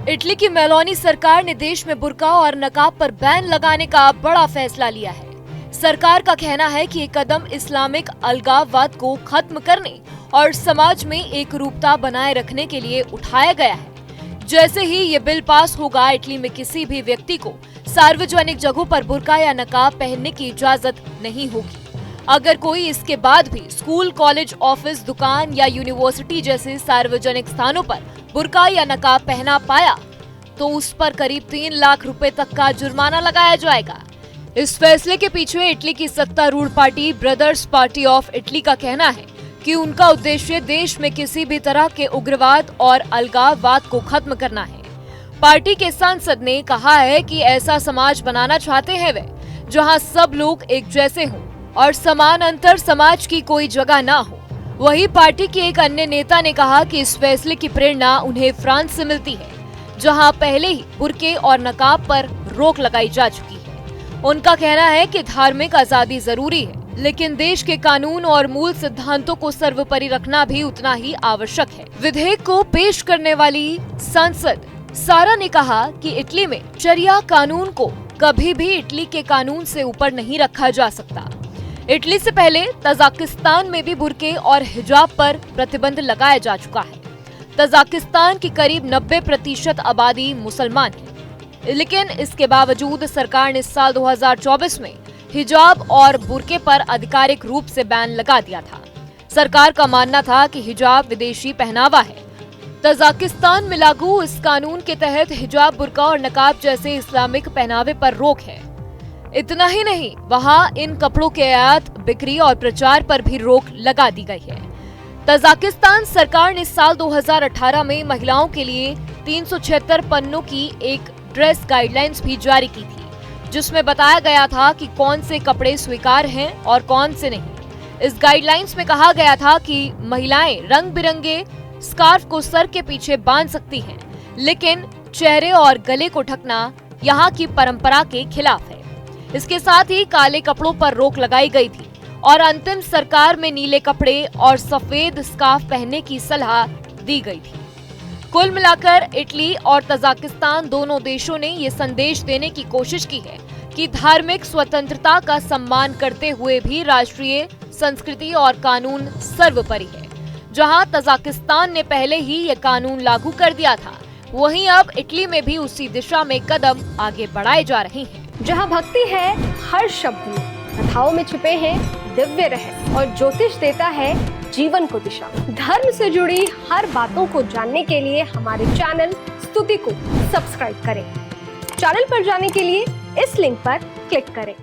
Italy की Meloni सरकार ने देश में बुर्का और नकाब पर बैन लगाने का बड़ा फैसला लिया है। सरकार का कहना है कि ये कदम इस्लामिक अलगाववाद को खत्म करने और समाज में एक रूपता बनाए रखने के लिए उठाया गया है। जैसे ही ये बिल पास होगा, इटली में किसी भी व्यक्ति को सार्वजनिक जगहों पर बुर्का या नकाब पहनने की इजाजत नहीं होगी। अगर कोई इसके बाद भी स्कूल, कॉलेज, ऑफिस, दुकान या यूनिवर्सिटी जैसे सार्वजनिक स्थानों पर बुर्का या नकाब पहना पाया तो उस पर करीब 3 लाख रुपए तक का जुर्माना लगाया जाएगा। इस फैसले के पीछे इटली की सत्तारूढ़ party brothers party of Italy का कहना है कि उनका उद्देश्य देश में किसी भी तरह के उग्रवाद और अलगाववाद को खत्म करना है। पार्टी के सांसद ने कहा है कि ऐसा समाज बनाना चाहते हैं वे, जहां सब लोग एक जैसे हों और समान अंतर समाज की कोई जगह ना हो। वहीं पार्टी के एक अन्य नेता ने कहा कि इस फैसले की प्रेरणा उन्हें फ्रांस से मिलती है, जहां पहले ही बुर्के और नकाब पर रोक लगाई जा चुकी है। उनका कहना है कि धार्मिक आजादी जरूरी है, लेकिन देश के कानून और मूल सिद्धांतों को सर्वोपरि रखना भी उतना ही आवश्यक है। विधेयक को पेश करने वाली सांसद सारा ने कहा कि इटली में शरिया कानून को कभी भी इटली के कानून से ऊपर नहीं रखा जा सकता। इटली से पहले तजाकिस्तान में भी बुर्के और हिजाब पर प्रतिबंध लगाया जा चुका है। तजाकिस्तान की करीब 90% आबादी मुसलमान है, लेकिन इसके बावजूद सरकार ने इस साल 2024 में हिजाब और बुर्के पर आधिकारिक रूप से बैन लगा दिया था। सरकार का मानना था कि हिजाब विदेशी पहनावा है। तजाकिस्तान में लागू इस कानून के तहत हिजाब, बुर्का और नकाब जैसे इस्लामिक पहनावे पर रोक है। इतना ही नहीं, वहाँ इन कपड़ों के आयात, बिक्री और प्रचार पर भी रोक लगा दी गई है। तजाकिस्तान सरकार ने साल 2018 में महिलाओं के लिए 376 पन्नों की एक ड्रेस गाइडलाइंस भी जारी की थी, जिसमें बताया गया था कि कौन से कपड़े स्वीकार हैं और कौन से नहीं। इस गाइडलाइंस में कहा गया था कि महिलाएं रंग बिरंगे स्कार्फ को सर के पीछे बांध सकती हैं, लेकिन चेहरे और गले को ढकना यहाँ की परंपरा के खिलाफ है। इसके साथ ही काले कपड़ों पर रोक लगाई गई थी और अंतिम सरकार में नीले कपड़े और सफेद स्कार्फ पहनने की सलाह दी गई थी। कुल मिलाकर इटली और तजाकिस्तान दोनों देशों ने ये संदेश देने की कोशिश की है कि धार्मिक स्वतंत्रता का सम्मान करते हुए भी राष्ट्रीय संस्कृति और कानून सर्वोपरि है। जहां तजाकिस्तान ने पहले ही ये कानून लागू कर दिया था, वहीं अब इटली में भी उसी दिशा में कदम आगे बढ़ाए जा रहे हैं। जहाँ भक्ति है हर शब्द में, कथाओं में छुपे हैं दिव्य रहस्य और ज्योतिष देता है जीवन को दिशा। धर्म से जुड़ी हर बातों को जानने के लिए हमारे चैनल स्तुति को सब्सक्राइब करें। चैनल पर जाने के लिए इस लिंक पर क्लिक करें।